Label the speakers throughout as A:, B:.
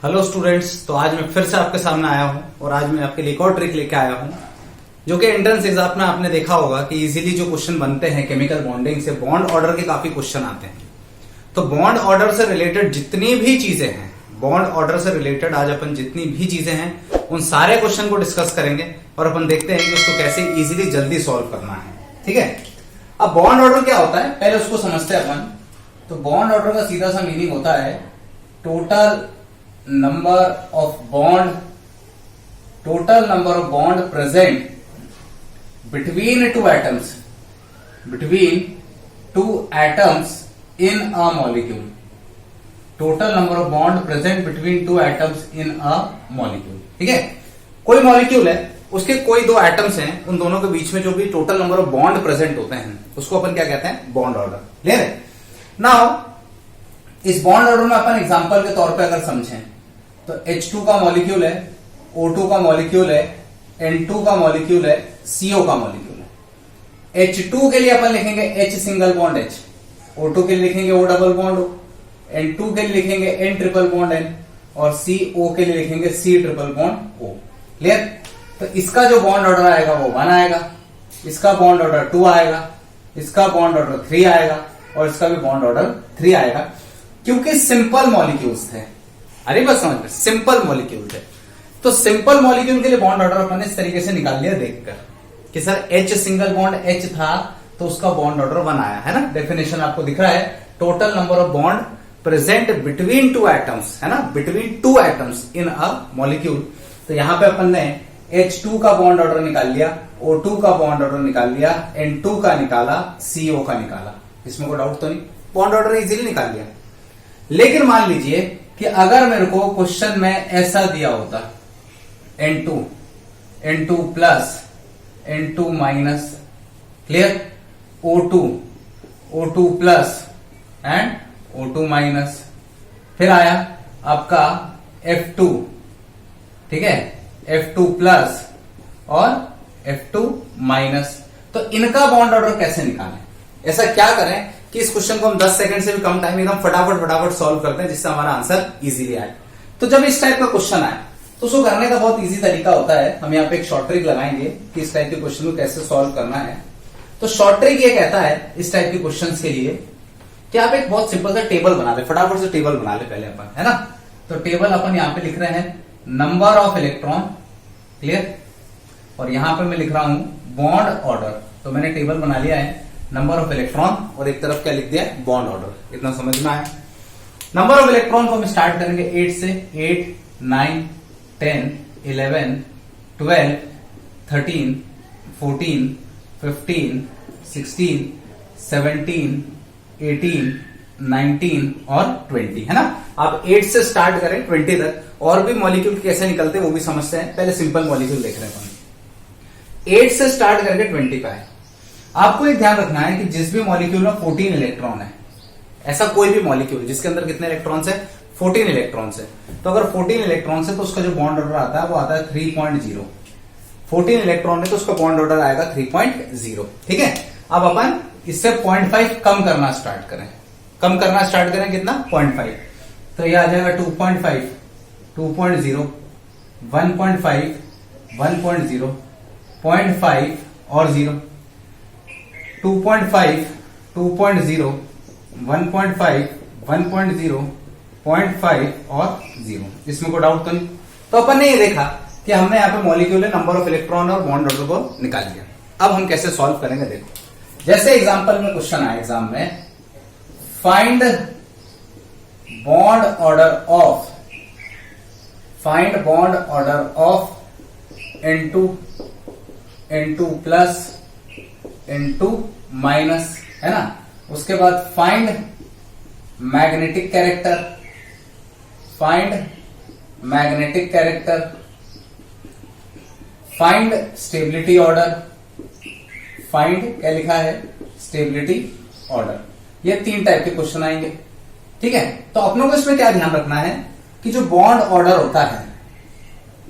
A: Hello students, तो आज मैं फिर से आपके सामने आया हूं और आज मैं आपके लिए एक और ट्रिक लेके आया हूं जो कि एंट्रेंस एग्जाम में आपने देखा होगा कि इजीली जो क्वेश्चन बनते हैं केमिकल बॉन्डिंग से, बॉन्ड ऑर्डर के काफी क्वेश्चन आते हैं। तो बॉन्ड ऑर्डर से रिलेटेड जितनी भी चीजें हैं, बॉन्ड ऑर्डर से रिलेटेड आज अपन जितनी भी चीजें हैं उन सारे क्वेश्चन को डिस्कस करेंगे और अपन देखते हैं कि उसको कैसे इजीली जल्दी सॉल्व करना है। ठीक है, अब बॉन्ड ऑर्डर क्या होता है पहले उसको समझते हैं अपन। तो बॉन्ड ऑर्डर का सीधा सा मीनिंग होता है total number of bond present between two atoms in a molecule. Total number of bond present between two atoms in a molecule. ठीक है, कोई मॉलिक्यूल है, उसके कोई दो एटम्स हैं, उन दोनों के बीच में जो भी total number of bond present होते हैं उसको अपन क्या कहते हैं, बॉन्ड ऑर्डर। क्लियर है? नाउ इस बॉन्ड ऑर्डर में अपन एग्जांपल के तौर पे अगर समझें तो H2 का मॉलिक्यूल है, O2 का मॉलिक्यूल है, N2 का मॉलिक्यूल है, CO का मॉलिक्यूल है। H2 के लिए अपन लिखेंगे H single bond H, O2 के लिए लिखेंगे O double bond O, N2 के लिए लिखेंगे N ट्रिपल बॉन्ड N और CO के लिए लिखेंगे C triple bond O। Clear? तो इसका जो बॉन्ड ऑर्डर आएगा वो 1 आएगा, इसका बॉन्ड ऑर्डर 2 आएगा, इसका बॉन्ड ऑर्डर 3 आएगा और इसका भी बॉन्ड ऑर्डर 3 आएगा, क्योंकि सिंपल मॉलिक्यूल्स थे। अरे बस समझ में, सिंपल मॉलिक्यूल थे। तो सिंपल मॉलिक्यूल के लिए बॉन्ड ऑर्डर अपन ने इस तरीके से निकाल लिया देखकर कि sir H single bond H था तो उसका बॉन्ड ऑर्डर 1 आया है ना। डेफिनेशन आपको दिख रहा है, total number of bond present between two atoms, है ना, between two atoms in a molecule. तो यहां पे अपन ने H2 का बॉन्ड ऑर्डर निकाल लिया, O2 का बॉन्ड ऑर्डर निकाल लिया, N2 का निकाला, CO का निकाला। इसमें कोई डाउट तो नहीं, बॉन्ड ऑर्डर इजीली निकाल लिया। लेकिन मान लीजिए कि अगर मेरे को क्वेश्चन में ऐसा दिया होता N2 plus N2 minus, clear, O2 plus and O2 minus, फिर आया आपका F2, ठीक है, F2 प्लस और F2 माइनस। तो इनका बॉन्ड ऑर्डर कैसे निकालें? ऐसा क्या करें कि इस क्वेश्चन को हम 10 सेकंड से भी कम टाइम एकदम फटाफट सॉल्व करते हैं जिससे हमारा आंसर इजीली आए। तो जब इस टाइप का क्वेश्चन आए तो उसको करने का बहुत इजी तरीका होता है। हम यहाँ पे एक शॉर्ट ट्रिक लगाएंगे कि इस टाइप के क्वेश्चन को कैसे सॉल्व करना है। तो शॉर्ट ट्रिक ये कहता है इस टाइप के क्वेश्चन के लिए कि आप एक बहुत सिंपल सा टेबल बना ले, फटाफट से टेबल बना ले पहले अपन, है ना। तो टेबल अपन यहाँ पे लिख रहे हैं नंबर ऑफ इलेक्ट्रॉन, क्लियर, और यहां पर मैं लिख रहा हूं बॉन्ड ऑर्डर। तो मैंने टेबल बना लिया है नंबर ऑफ इलेक्ट्रॉन और एक तरफ क्या लिख दिया, बॉन्ड ऑर्डर। इतना समझ में आया। नंबर ऑफ इलेक्ट्रॉन को हम स्टार्ट करेंगे 8 से, 8, 9, 10, 11, 12, 13, 14, 15, 16, 17, 18, 19 और 20, है ना। आप 8 से स्टार्ट करें 20 तक, और भी मॉलिक्यूल कैसे निकलते हैं वो भी समझते हैं। पहले सिंपल मॉलिक्यूल देख रहे हैं। 8 से स्टार्ट करके 20 का है। आपको एक ध्यान रखना है कि जिस भी मॉलिक्यूल में 14 इलेक्ट्रॉन है, ऐसा कोई भी मॉलिक्यूल जिसके अंदर कितने इलेक्ट्रॉन्स है, 14 इलेक्ट्रॉन्स है, तो अगर 14 इलेक्ट्रॉन्स है तो उसका जो बॉन्ड ऑर्डर आता है वो आता है 3.0। 14 इलेक्ट्रॉन है तो उसका बॉन्ड ऑर्डर आएगा 3.0। ठीक है, अब अपन इससे 0.5 कम करना स्टार्ट करें। कम करना स्टार्ट करें कितना, 0.5। तो ये आ जाएगा 2.5, 2.0, 1.5, 1.0, 0.5 और 0, 2.5, 2.0, 1.5, 1.0, 0.5 और 0। इसमें कोई डाउट तो नहीं। तो अपन ने ये देखा कि हमने यहाँ पे मॉलिक्यूलर नंबर ऑफ इलेक्ट्रॉन और बॉन्ड ऑर्डर को निकाल लिया। अब हम कैसे सॉल्व करेंगे देखो। जैसे एग्जांपल में क्वेश्चन आया एग्जाम में, find bond order of N2 plus N2 minus, है ना। उसके बाद find magnetic character, find stability order, find क्या लिखा है, स्टेबिलिटी ऑर्डर। ये 3 टाइप के क्वेश्चन आएंगे। ठीक है, तो अपनों को इसमें क्या ध्यान रखना है कि जो बॉन्ड ऑर्डर होता है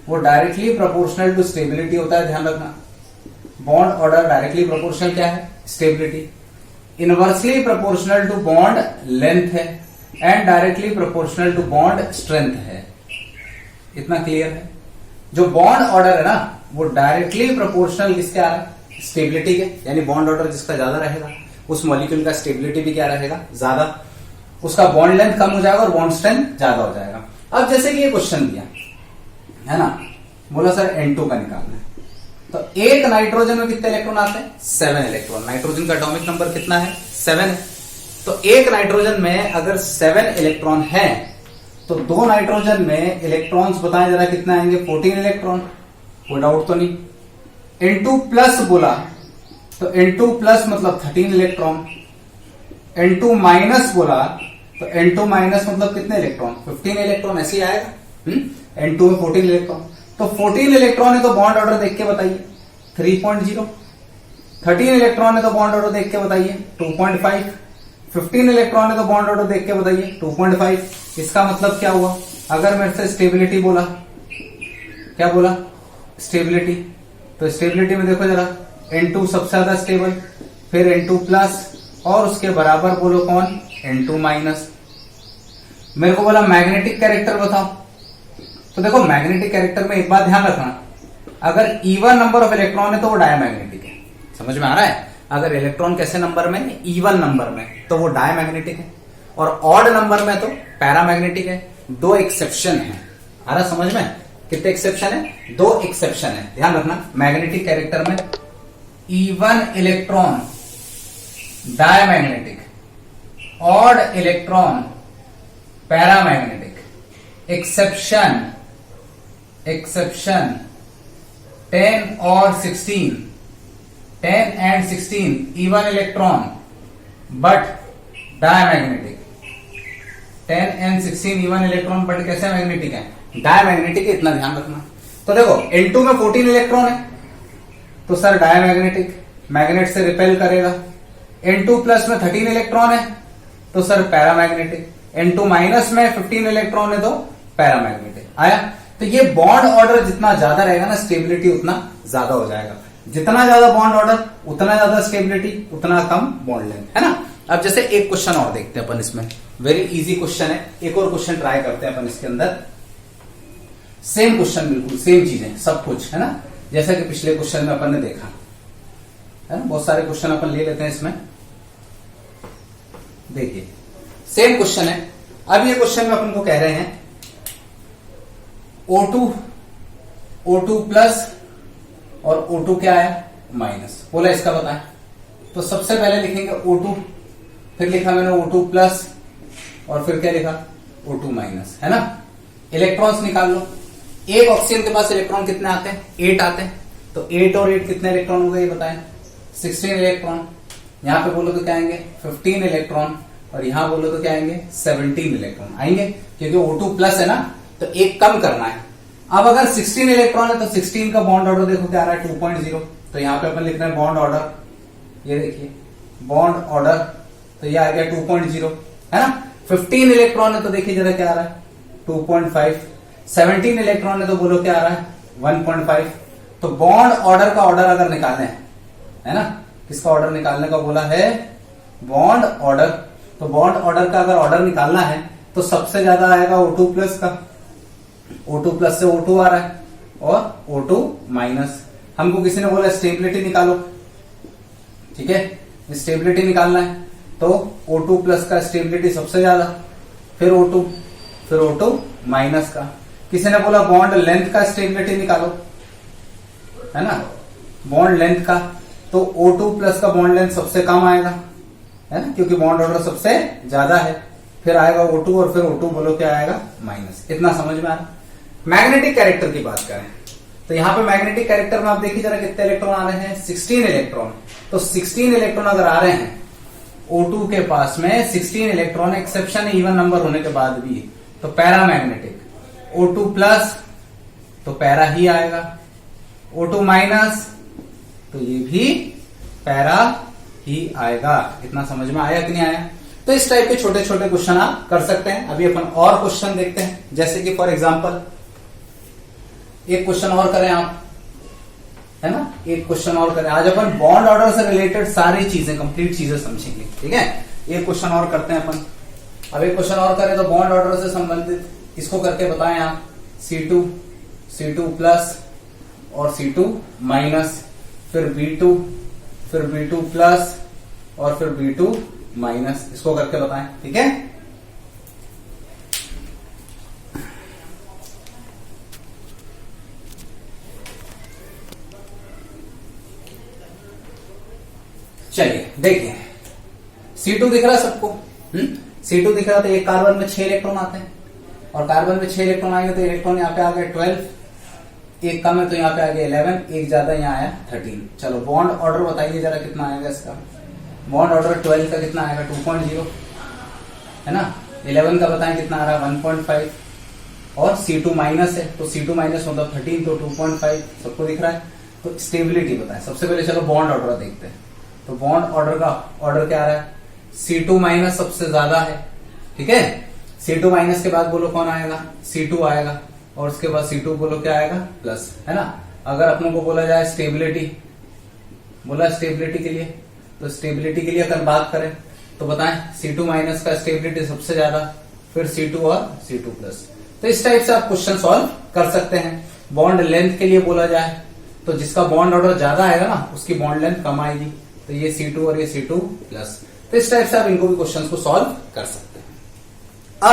A: वो डायरेक्टली प्रोपोर्शनल टू स्टेबिलिटी होता है। ध्यान रखना, बॉन्ड ऑर्डर डायरेक्टली प्रोपोर्शनल क्या है, stability. Inversely proportional to bond length है and directly proportional to bond strength है। इतना क्लियर है। जो बॉन्ड ऑर्डर है ना वो डायरेक्टली प्रोपोर्शनल किसके आ रहा है, स्टेबिलिटी के, यानी बॉन्ड ऑर्डर जिसका ज्यादा रहेगा उस मॉलिक्यूल का स्टेबिलिटी भी क्या रहेगा, ज्यादा, उसका बॉन्ड लेंथ कम हो जाएगा और बॉन्ड स्ट्रेंथ ज्यादा हो जाएगा। अब जैसे कि ये क्वेश्चन दिया है ना, बोला सर N2 का निकालना है, तो एक नाइट्रोजन में कितने इलेक्ट्रॉन आते हैं, 7 इलेक्ट्रॉन। नाइट्रोजन का एटॉमिक नंबर कितना है, 7 है। तो एक नाइट्रोजन में अगर 7 इलेक्ट्रॉन है तो दो नाइट्रोजन में इलेक्ट्रॉन्स बताएं जरा कितना आएंगे, 14 इलेक्ट्रॉन, कोई डाउट तो नहीं। N2 प्लस बोला तो N2 प्लस मतलब 13 इलेक्ट्रॉन, N2 माइनस बोला तो N2 माइनस मतलब कितने इलेक्ट्रॉन, 15 इलेक्ट्रॉन, ऐसे ही आएगा। N2 में 14 इलेक्ट्रॉन, तो 14 इलेक्ट्रॉन है तो बॉन्ड ऑर्डर देख के बताइए 3.0, 13 इलेक्ट्रॉन है तो बॉन्ड ऑर्डर देख के बताइए 2.5, 15 इलेक्ट्रॉन है तो बॉन्ड ऑर्डर देख के बताइए 2.5। इसका मतलब क्या हुआ, अगर मेरे से स्टेबिलिटी बोला, क्या बोला, स्टेबिलिटी, तो स्टेबिलिटी में देखो जरा N2 सबसे ज्यादा स्टेबल, फिर N2 प्लस और उसके बराबर बोलो कौन, N2 माइनस। मेरे को बोला मैग्नेटिक कैरेक्टर बताओ, तो देखो मैग्नेटिक कैरेक्टर में एक बात ध्यान रखना, अगर इवन नंबर ऑफ इलेक्ट्रॉन है तो वो डायमैग्नेटिक है, समझ में आ रहा है। अगर इलेक्ट्रॉन कैसे नंबर में, इवन नंबर में, तो वो डायमैग्नेटिक है, और ऑड नंबर में तो पैरामैग्नेटिक है। दो एक्सेप्शन है, आ रहा समझ में, कितने एक्सेप्शन है, दो एक्सेप्शन है, ध्यान रखना। मैग्नेटिक कैरेक्टर में even electron diamagnetic, odd electron paramagnetic. Exception 10 और 16, 10 and 16 even electron but diamagnetic, 10 and 16 even electron but कैसे मैग्नेटिक है, डायमैग्नेटिक है, इतना ध्यान रखना। तो देखो N2 में 14 इलेक्ट्रॉन है तो सर डायमैग्नेटिक, मैग्नेट से रिपेल करेगा। N2 प्लस में 13 इलेक्ट्रॉन है तो सर पैरामैग्नेटिक, N2 माइनस में 15 इलेक्ट्रॉन है तो पैरामैग्नेटिक। आया, तो ये बॉन्ड ऑर्डर जितना ज्यादा रहेगा ना स्टेबिलिटी उतना ज्यादा हो जाएगा, जितना ज्यादा बॉन्ड ऑर्डर उतना ज्यादा स्टेबिलिटी उतना कम बॉन्ड लेंथ, है ना। अब जैसे एक क्वेश्चन और देखते हैं अपन इसमें, वेरी इजी क्वेश्चन है, एक और क्वेश्चन ट्राई करते हैं अपन इसके अंदर। सेम क्वेश्चन, बिल्कुल सेम चीजें सब कुछ, है ना, जैसा कि पिछले क्वेश्चन में अपन ने देखा है ना। बहुत सारे क्वेश्चन अपन ले लेते हैं इसमें, देखिए सेम क्वेश्चन है। अब ये क्वेश्चन में अपन को कह रहे हैं O2 प्लस और O2 क्या है, माइनस, बोला इसका बताएं। तो सबसे पहले लिखेंगे O2, फिर लिखा मैंने O2 प्लस और फिर क्या लिखा, O2 माइनस, है ना। इलेक्ट्रॉन्स निकाल लो, एक ऑक्सीजन के पास इलेक्ट्रॉन कितने आते हैं, 8 आते हैं, तो 8 और 8 कितने इलेक्ट्रॉन हो गए ये बताएं, 16 इलेक्ट्रॉन। यहां पे बोलो तो क्या आएंगे 15 इलेक्ट्रॉन, और यहां बोलो तो क्या आएंगे 17 इलेक्ट्रॉन आएंगे, क्योंकि O2 प्लस है ना, तो एक कम करना है। अब अगर 16 इलेक्ट्रॉन है तो 16 का बॉन्ड ऑर्डर देखो क्या आ रहा है 2.0, तो यहां पे अपन लिख रहे हैं बॉन्ड ऑर्डर, ये देखिए बॉन्ड ऑर्डर, तो ये आ गया 2.0, है ना। 15 इलेक्ट्रॉन है तो देखिए जरा क्या आ रहा है 2.5, 17 इलेक्ट्रॉन है तो बोलो क्या आ रहा है 1.5। तो बॉन्ड ऑर्डर का ऑर्डर अगर निकालना है ना, किसका ऑर्डर निकालने का बोला है, बॉन्ड ऑर्डर। तो बॉन्ड ऑर्डर का अगर ऑर्डर निकालना है तो सबसे ज्यादा आएगा O2 प्लस का, O2 प्लस से O2 आ रहा है, और O2 माइनस। हमको किसी ने बोला स्टेबिलिटी निकालो, ठीक है, स्टेबिलिटी निकालना है तो O2 प्लस का स्टेबिलिटी सबसे ज्यादा, फिर O2 माइनस का। किसी ने बोला बॉन्ड लेंथ का स्टेबिलिटी निकालो, है ना, बॉन्ड लेंथ का, तो O2 प्लस का बॉन्ड लेंथ सबसे कम आएगा, है ना, क्योंकि बॉन्ड ऑर्डर सबसे ज्यादा है। फिर आएगा O2 और फिर O2 बोलो क्या आएगा माइनस। इतना समझ में आ रहा। मैग्नेटिक कैरेक्टर की बात करें तो यहां पे मैग्नेटिक कैरेक्टर में आप देखिए जरा कितने इलेक्ट्रॉन आ रहे हैं, 16 इलेक्ट्रॉन। तो 16 इलेक्ट्रॉन अगर आ रहे हैं O2 के पास में 16 इलेक्ट्रॉन, एक्सेप्शन है इवन नंबर होने के बाद भी, तो पैरामैग्नेटिक। O2 प्लस तो पैरा ही आएगा, O2 माइनस तो ये भी पैरा ही आएगा। इतना समझ में आया कि नहीं आया। तो इस टाइप के छोटे छोटे क्वेश्चन आप कर सकते हैं। अभी अपन और क्वेश्चन देखते हैं, जैसे कि फॉर एग्जांपल एक क्वेश्चन और करें आप, है ना, एक क्वेश्चन और करें। आज अपन बॉन्ड ऑर्डर से रिलेटेड सारी चीजें, कंप्लीट चीजें समझेंगे, ठीक है। एक क्वेश्चन और करते हैं अपन। अब एक क्वेश्चन और करें तो बॉन्ड ऑर्डर से संबंधित, इसको करके बताएं आप। C2 प्लस और C2 माइनस, फिर B2, फिर B2 प्लस और फिर B2 माइनस। इसको करके बताएं, ठीक है। चलिए देखिए, C2 दिख रहा है सबको, C2 दिख रहा, तो एक कार्बन में 6 इलेक्ट्रॉन आते हैं, और कार्बन में 6 इलेक्ट्रॉन आएंगे तो इलेक्ट्रॉन यहाँ पे आ गए 12, एक कम है तो यहाँ पे आ गया 11, एक ज्यादा यहाँ आया 13। चलो बॉन्ड ऑर्डर बताइए जरा कितना आएगा इसका। बॉन्ड ऑर्डर 12 का कितना आएगा, 2.0 है ना। 11 का बताएं कितना आ रहा है, 1.5, और C2 माइनस है तो C2 माइनस मतलब 13, तो 2.5 सबको दिख रहा है। तो स्टेबिलिटी बताएं सबसे पहले। चलो बॉन्ड ऑर्डर देखते हैं, तो बॉन्ड ऑर्डर का ऑर्डर क्या आ रहा है, C2 माइनस सबसे ज्यादा है, ठीक है। C2 माइनस के बाद बोलो कौन आएगा, C2 आएगा, और उसके बाद C2 बोलो क्या आएगा, प्लस, है ना। अगर अपनों को बोला जाए स्टेबिलिटी, बोला स्टेबिलिटी के लिए, तो स्टेबिलिटी के लिए अगर बात करें तो बताएं C2 माइनस का स्टेबिलिटी सबसे ज्यादा, फिर C2 और C2 प्लस। तो इस टाइप से आप क्वेश्चन सॉल्व कर सकते हैं। बॉन्ड लेंथ के लिए बोला जाए तो जिसका बॉन्ड ऑर्डर ज्यादा आएगा ना उसकी बॉन्ड लेंथ कम आएगी, तो ये C2 और ये C2 प्लस। तो इस टाइप से आप इनको भी क्वेश्चन को सॉल्व कर सकते हैं।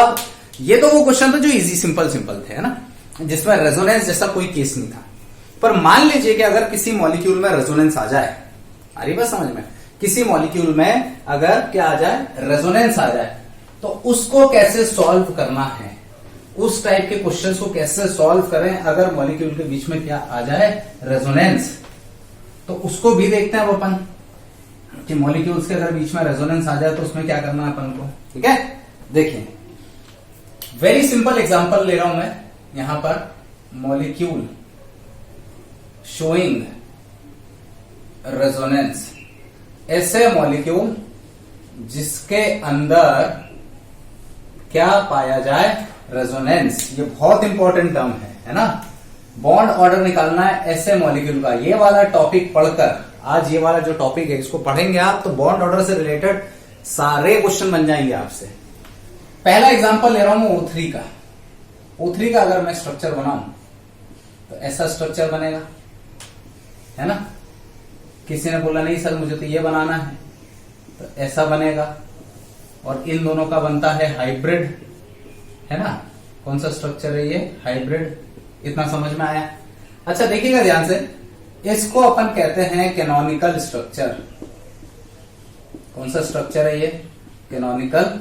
A: अब ये तो वो क्वेश्चन था जो इजी सिंपल थे, है ना, जिसमें रेजोनेंस जैसा कोई केस नहीं था। पर मान लीजिए कि अगर किसी मॉलिक्यूल में रेजोनेंस आ जाए, आ रही बात समझ में, किसी मॉलिक्यूल में अगर क्या आ जाए, रेजोनेंस आ जाए, तो उसको कैसे सॉल्व करना है, उस टाइप के क्वेश्चंस को कैसे सॉल्व करें अगर मॉलिक्यूल के बीच में क्या आ जाए, रेजोनेंस। तो उसको भी देखते हैं वो अपन कि मॉलिक्यूल्स के अगर बीच में रेजोनेंस आ जाए तो उसमें क्या करना है अपन को, ठीक है। देखिए वेरी सिंपल एग्जांपल ले रहा हूं मैं यहां पर, मॉलिक्यूल शोइंग रेजोनेंस, ऐसे मॉलिक्यूल जिसके अंदर क्या पाया जाए, रेजोनेंस। ये बहुत इंपॉर्टेंट टर्म है ना। बॉन्ड ऑर्डर निकालना है ऐसे मॉलिक्यूल का। ये वाला टॉपिक पढ़कर, आज ये वाला जो टॉपिक है इसको पढ़ेंगे आप, तो बॉन्ड ऑर्डर से रिलेटेड सारे क्वेश्चन बन जाएंगे आपसे। पहला एग्जांपल ले रहा हूं O3 का। O3 का अगर मैं स्ट्रक्चर बनाऊं तो ऐसा स्ट्रक्चर बनेगा, है ना। किसी ने बोला नहीं सर मुझे तो ये बनाना है, तो ऐसा बनेगा, और इन दोनों का बनता है हाइब्रिड, है ना। कौन सा स्ट्रक्चर है ये, हाइब्रिड। इतना समझ में आया। अच्छा देखिएगा ध्यान से, इसको अपन कहते हैं कैनोनिकल स्ट्रक्चर। कौन सा स्ट्रक्चर है ये, कैनोनिकल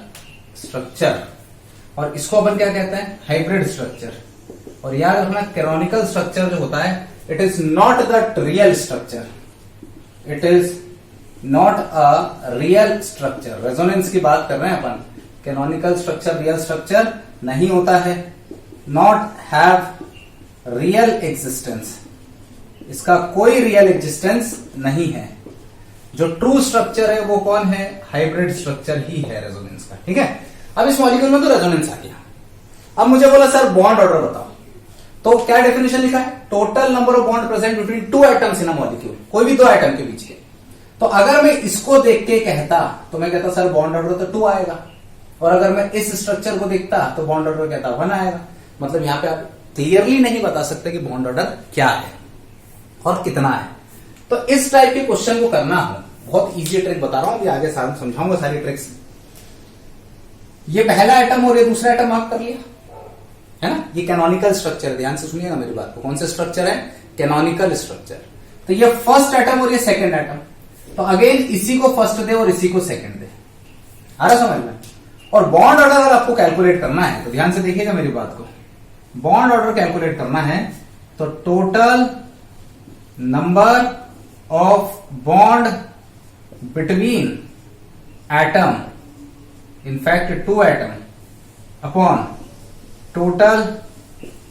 A: स्ट्रक्चर। और इसको अपन क्या कहते हैं, हाइब्रिड स्ट्रक्चर। और याद रखना कैनोनिकल स्ट्रक्चर जो होता है, it is not the real structure, it is not a real structure. Resonance की बात कर रहे हैं अपन, कैनोनिकल स्ट्रक्चर रियल स्ट्रक्चर नहीं होता है, नॉट हैव रियल एग्जिस्टेंस, इसका कोई रियल एग्जिस्टेंस नहीं है। जो ट्रू स्ट्रक्चर है वो कौन है, हाइब्रिड स्ट्रक्चर ही है रेजोनेंस का, ठीक है। अब इस मॉलिक्यूल में तो रेजोनेंस आ गया। अब मुझे बोला सर बॉन्ड ऑर्डर बताओ, तो क्या डेफिनेशन लिखा है, total number of bond present between two atoms in a molecule, कोई भी दो एटम के बीच के। तो अगर मैं इसको देख के कहता तो मैं कहता सर बॉन्ड ऑर्डर तो 2 आएगा, और अगर मैं इस स्ट्रक्चर को देखता तो बॉन्ड ऑर्डर कहता 1 आएगा। मतलब यहां पे आप क्लियरली नहीं बता सकते कि बॉन्ड ऑर्डर क्या है और कितना है। तो इस टाइप के क्वेश्चन को करना हो, बहुत इजी ट्रिक बता रहा हूं, आगे समझाऊंगा सारी ट्रिक्स। ये पहला आइटम और ये दूसरा आइटम मार्क कर लिया, है ना। ये कैनोनिकल स्ट्रक्चर, ध्यान से सुनिएगा मेरी बात को। कौन सा स्ट्रक्चर है, कैनोनिकल स्ट्रक्चर। तो ये फर्स्ट आइटम और ये सेकंड आइटम, तो अगेन इसी को फर्स्ट दे और इसी को सेकंड दे, आ रहा समझ में। और बॉन्ड ऑर्डर अगर आपको कैलकुलेट करना है तो ध्यान से देखिएगा मेरी बात को, बॉन्ड ऑर्डर कैलकुलेट करना है तो total number of bond between atom, in fact 2 atom, upon total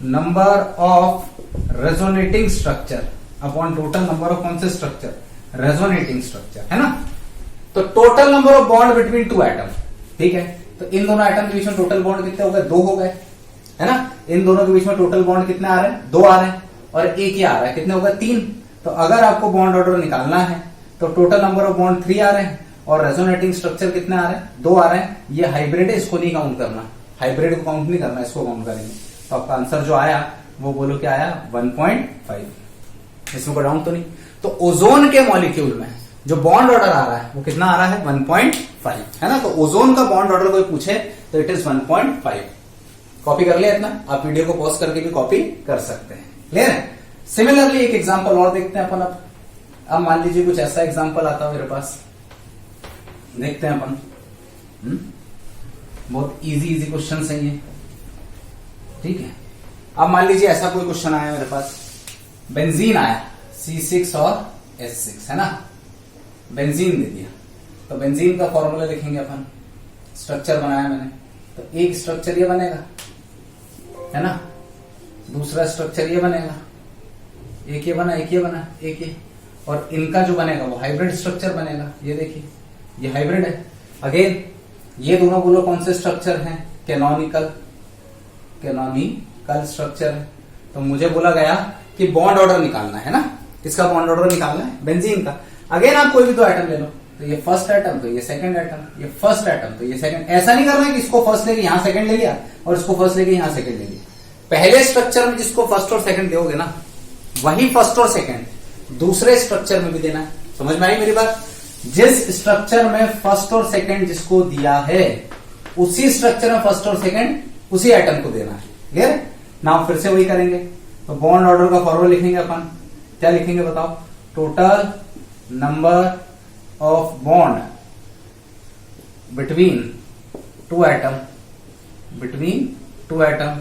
A: number of resonating structure, upon total number of कौन से स्ट्रक्चर, रेजोनेटिंग स्ट्रक्चर, है ना। तो total number of bond between 2 atom, ठीक है। तो इन दोनों एटम के बीच में टोटल बॉन्ड कितने हो गए, 2 हो गए, है ना। इन दोनों के बीच में टोटल बॉन्ड कितने आ रहे हैं, 2 आ रहे हैं, और एक ही आ रहा है, कितने हो गए, 3। तो अगर आपको बॉन्ड ऑर्डर निकालना है तो टोटल नंबर ऑफ बॉन्ड 3 आ रहे हैं, और रेजोनेटिंग स्ट्रक्चर कितने आ रहे हैं, 2 आ रहे हैं। ये हाइब्रिड है, इसको नहीं काउंट करना, हाइब्रिड को काउंट नहीं करना, इसको काउंट करेंगे। तो आपका आंसर जो आया वो बोलो क्या आया 1.5। इसमें कोई डाउट तो नहीं। तो ओजोन के मॉलिक्यूल में जो बॉन्ड ऑर्डर आ रहा है वो कितना आ रहा है 1.5 है ना। तो ओजोन का बॉन्ड ऑर्डर कोई पूछे तो इट इज 1.5। कॉपी कर लिया इतना, आप वीडियो को पॉज करके भी कॉपी कर सकते हैं। क्लियर है। सिमिलरली एक एग्जांपल और देखते हैं अपन। अब मान लीजिए कुछ ऐसा एग्जांपल आता है मेरे पास, देखते हैं अपन। बहुत इजी क्वेश्चन है ये, ठीक है। अब मान लीजिए ऐसा कोई क्वेश्चन आया मेरे पास, बेंजीन आया C6 और H6 है ना, बेंजीन दे दिया। तो बेंजीन का फॉर्मूला लिखेंगे अपन, स्ट्रक्चर बनाया मैंने, तो एक स्ट्रक्चर ये बनेगा है ना, दूसरा स्ट्रक्चर ये बनेगा, एक ये बना, एक ये बना, एक ये, और इनका जो बनेगा वो हाइब्रिड स्ट्रक्चर बनेगा। ये देखिए ये हाइब्रिड है। अगेन ये दोनों बोलो कौन से स्ट्रक्चर हैं, कैनोनिकल स्ट्रक्चर है। तो मुझे बोला गया कि बॉन्ड ऑर्डर निकालना है ना, किसका बॉन्ड ऑर्डर निकालना है, बेंजीन का। अगेन आप कोई भी दो आइटम ले लो, तो ये फर्स्ट आइटम तो ये सेकंड आइटम, ये फर्स्ट आइटम तो ये सेकंड। ऐसा नहीं करना है कि इसको फर्स्ट लेके यहां सेकंड ले लिया और इसको फर्स्ट लेके यहां सेकंड ले लिया। पहले स्ट्रक्चर में जिसको फर्स्ट और सेकंड दोगे ना, वही फर्स्ट और सेकंड दूसरे स्ट्रक्चर में भी देना है। समझ में आई मेरी बात। जिस स्ट्रक्चर में फर्स्ट और सेकंड जिसको दिया है, उसी स्ट्रक्चर में फर्स्ट और सेकंड उसी आइटम को देना है। क्लियर। नाउ फिर से वही करेंगे। तो बॉन्ड ऑर्डर का फॉर्मूला लिखेंगे अपन, क्या लिखेंगे बताओ, total number of bond between two atom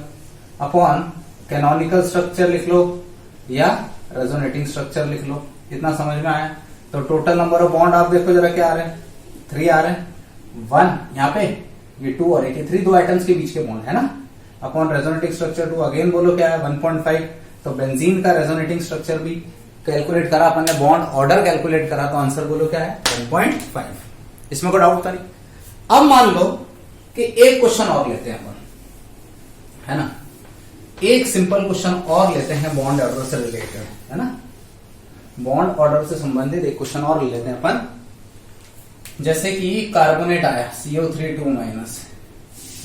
A: upon canonical structure लिख लो या रेजोनेटिंग स्ट्रक्चर लिख लो। इतना समझ में आया। तो टोटल नंबर ऑफ बॉन्ड आप देखो जरा क्या आ रहे हैं, 3 आ रहे हैं। 1 यहाँ पे, ये 2 और एक 3, दो आइटम्स के बीच के बॉन्ड है ना, अपॉन रेजोनेटिंग स्ट्रक्चर 2। अगेन बोलो क्या है 1.5। तो बेंजीन का रेजोनेटिंग स्ट्रक्चर भी कैलकुलेट करा अपन ने, बॉन्ड ऑर्डर कैलकुलेट करा, तो आंसर बोलो क्या है 1.5। इसमें कोई डाउट था नहीं। अब मान लो कि एक क्वेश्चन और लेते हैं अपन, है ना, एक सिंपल क्वेश्चन और लेते हैं बॉन्ड ऑर्डर से रिलेटेड, है ना, बॉन्ड ऑर्डर से संबंधित एक क्वेश्चन और लेते हैं अपन। जैसे कि कार्बोनेट आया CO3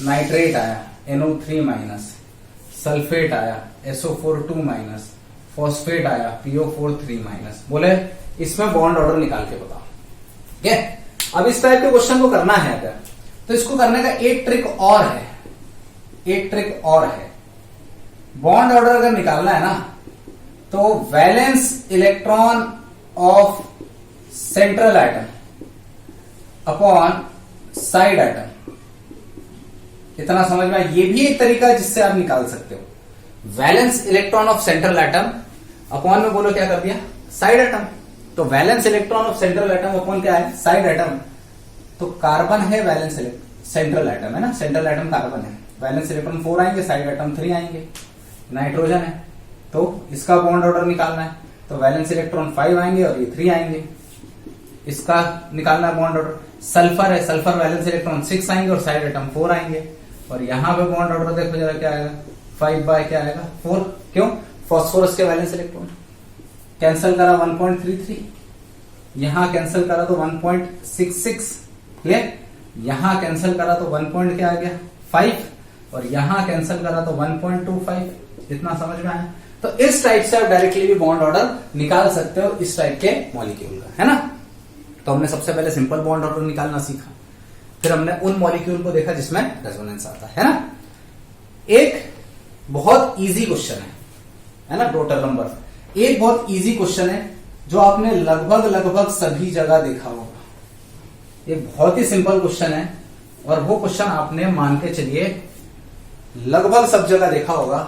A: नाइट्रेट आया NO3 सल्फेट आया SO4 फॉस्फेट आया PO4 बोले इसमें बॉन्ड ऑर्डर निकाल के बताओ। ठीक है। अब इस टाइप के क्वेश्चन को करना है अगर, तो इसको करने का एक ट्रिक और है। बॉन्ड ऑर्डर अगर निकालना है ना, तो valence electron of central atom upon side atom. इतना समझ में, ये भी एक तरीका है जिससे आप निकाल सकते हो। Valence electron of central atom upon में बोलो क्या कर दिया, साइड एटम। तो valence electron of central atom upon क्या है, साइड एटम। तो कार्बन है वैलेंस सेंट्रल एटम है ना, सेंट्रल एटम कार्बन है, वैलेंस इलेक्ट्रॉन 4 आएंगे, साइड एटम 3 आएंगे। नाइट्रोजन है तो इसका बॉन्ड ऑर्डर निकालना है, तो वैलेंस इलेक्ट्रॉन 5 आएंगे और ये 3 आएंगे, इसका निकालना है बॉन्ड ऑर्डर। सल्फर है, सल्फर वैलेंस इलेक्ट्रॉन 6 आएंगे और साइड एटम 4 आएंगे। और यहां पे बॉन्ड ऑर्डर देखो जरा क्या आएगा, 5 क्या आएगा 4। क्यों, फॉस्फोरस के वैलेंस इलेक्ट्रॉन कैंसिल करा 1.33, यहां कैंसिल करा तो 1.66। क्लियर। यहां कैंसिल करा तो 1 क्या आ गया 5, और यहां कैंसिल करा तो 1.25। इतना समझ में आया। तो इस टाइप से आप डायरेक्टली भी बॉन्ड ऑर्डर निकाल सकते हो इस टाइप के मॉलिक्यूल का, है ना। तो हमने सबसे पहले सिंपल बॉन्ड ऑर्डर निकालना सीखा, फिर हमने उन मॉलिक्यूल को देखा जिसमें रेजोनेंस आता है ना। एक बहुत इजी क्वेश्चन है ना, टोटल नंबर। एक बहुत इजी क्वेश्चन है जो आपने लगभग सभी जगह देखा होगा। ये बहुत ही सिंपल क्वेश्चन है और वो क्वेश्चन आपने मान के चलिए लगभग सब जगह देखा होगा।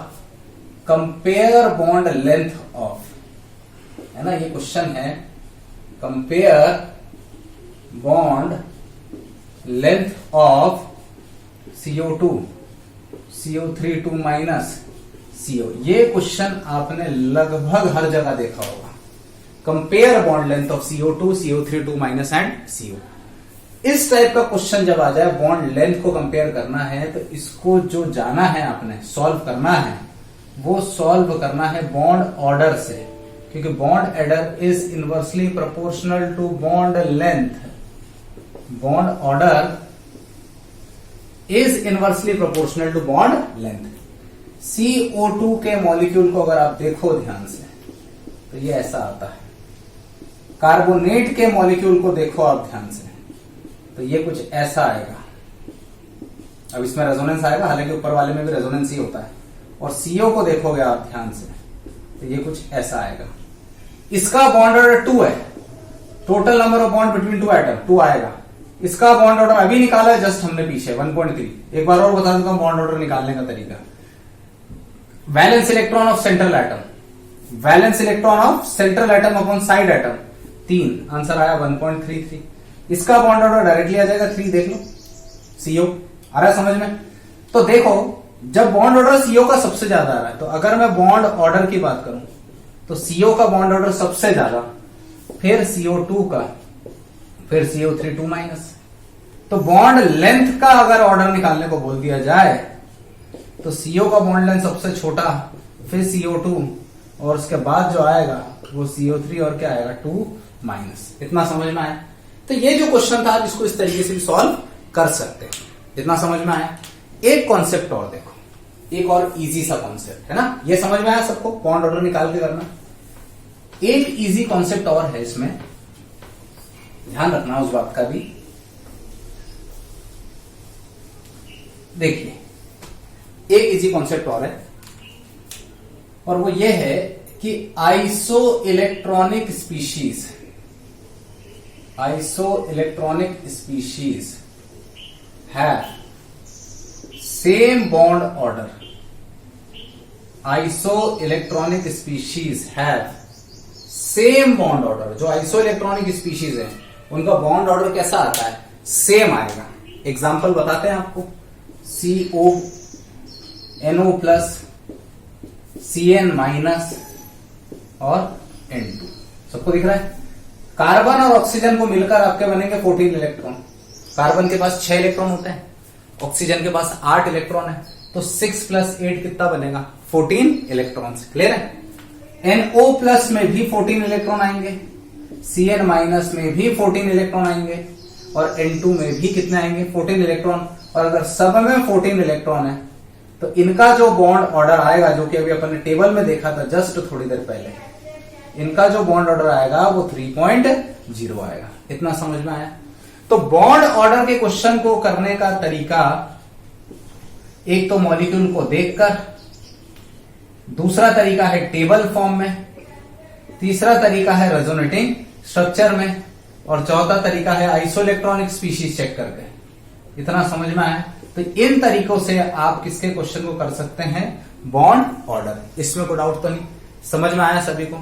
A: कंपेयर बॉन्ड लेंथ ऑफ, है ना, ये क्वेश्चन है, compare bond length of CO2 CO3 ये क्वेश्चन आपने लगभग हर जगह देखा होगा। Compare bond length of CO2 CO3 and CO। इस टाइप का क्वेश्चन जब आ जाए, बॉन्ड लेंथ को कंपेयर करना है, तो इसको जो जाना है आपने सॉल्व करना है, वो सॉल्व करना है बॉन्ड ऑर्डर से, क्योंकि bond order is inversely proportional to bond length. Bond order is inversely proportional to bond length. CO2 के मॉलिक्यूल को अगर आप देखो ध्यान से तो ये ऐसा आता है। कार्बोनेट के मॉलिक्यूल को देखो आप ध्यान से तो ये कुछ ऐसा आएगा। अब इसमें रेजोनेंस आएगा, हालांकि ऊपर वाले में भी रेजोनेंस ही होता है। और CO को देखोगे आप ध्यान से तो ये कुछ ऐसा आएगा। इसका बॉन्ड ऑर्डर 2 है, total number of bond between 2 atom 2 आएगा। इसका बॉन्ड ऑर्डर अभी निकाला है जस्ट हमने पीछे 1.3। एक बार और बता देता हूं बॉन्ड ऑर्डर निकालने का तरीका। Valence electron of central atom, valence electron of central atom upon side atom 3, answer आया 1.33। इसका बॉन्ड ऑर्डर डायरेक्टली आ जाएगा 3, देख लो CO आ रहा है समझ में। तो देखो जब बॉन्ड ऑर्डर CO का सबसे ज्यादा आ रहा है तो अगर मैं बॉन्ड ऑर्डर की बात करूं तो CO का बॉन्ड ऑर्डर सबसे ज्यादा, फिर CO2 का, फिर CO3 2-। तो बॉन्ड लेंथ का अगर ऑर्डर निकालने को बोल दिया जाए तो CO का बॉन्ड लेंथ सबसे छोटा, फिर CO2 और उसके बाद जो आएगा वो CO3 और क्या आएगा 2-। इतना समझ में आया। तो ये जो क्वेश्चन था आप इसको इस तरीके से भी सॉल्व कर सकते हैं। इतना समझ में आया। एक कॉन्सेप्ट और देखो, एक और इजी सा कॉन्सेप्ट है ना, ये समझ में आया सबको, बॉन्ड ऑर्डर निकाल के करना। एक इजी कॉन्सेप्ट और है इसमें, ध्यान रखना उस बात का भी। देखिए एक इजी कॉन्सेप्ट और है और वो ये है कि iso electronic species have same bond order. Isoelectronic species have same bond order. जो आइसोइलेक्ट्रॉनिक स्पीशीज है उनका बॉन्ड ऑर्डर कैसा आता है, सेम आएगा। एग्जाम्पल बताते हैं आपको, CO NO plus CN minus और N2, सबको दिख रहा है। कार्बन और ऑक्सीजन को मिलकर आपके बनेंगे 14 इलेक्ट्रॉन। कार्बन के पास 6 इलेक्ट्रॉन होते हैं, ऑक्सीजन के पास 8 इलेक्ट्रॉन है, तो 6 प्लस 8 कितना बनेगा 14 इलेक्ट्रॉन। क्लियर है। NO प्लस में भी 14 इलेक्ट्रॉन आएंगे, CN माइनस में भी 14 इलेक्ट्रॉन आएंगे और N2 में भी कितने आएंगे 14 इलेक्ट्रॉन। और अगर सब में 14 इलेक्ट्रॉन है तो इनका जो बॉन्ड ऑर्डर आएगा, जो कि अभी अपन ने टेबल में देखा था जस्ट थोड़ी देर पहले, इनका जो बॉन्ड ऑर्डर आएगा वो 3.0 आएगा। इतना समझ में आया। तो बॉन्ड ऑर्डर के क्वेश्चन को करने का तरीका, एक तो मॉलिक्यूल को देखकर, दूसरा तरीका है टेबल फॉर्म में, तीसरा तरीका है रेजोनेटिंग स्ट्रक्चर में और चौथा तरीका है आइसोइलेक्ट्रॉनिक स्पीशीज चेक करके। इतना समझ में आया। तो इन तरीकों से आप किसके क्वेश्चन को कर सकते हैं, बॉन्ड ऑर्डर। इसमें कोई डाउट तो नहीं, समझ में आया सभी को।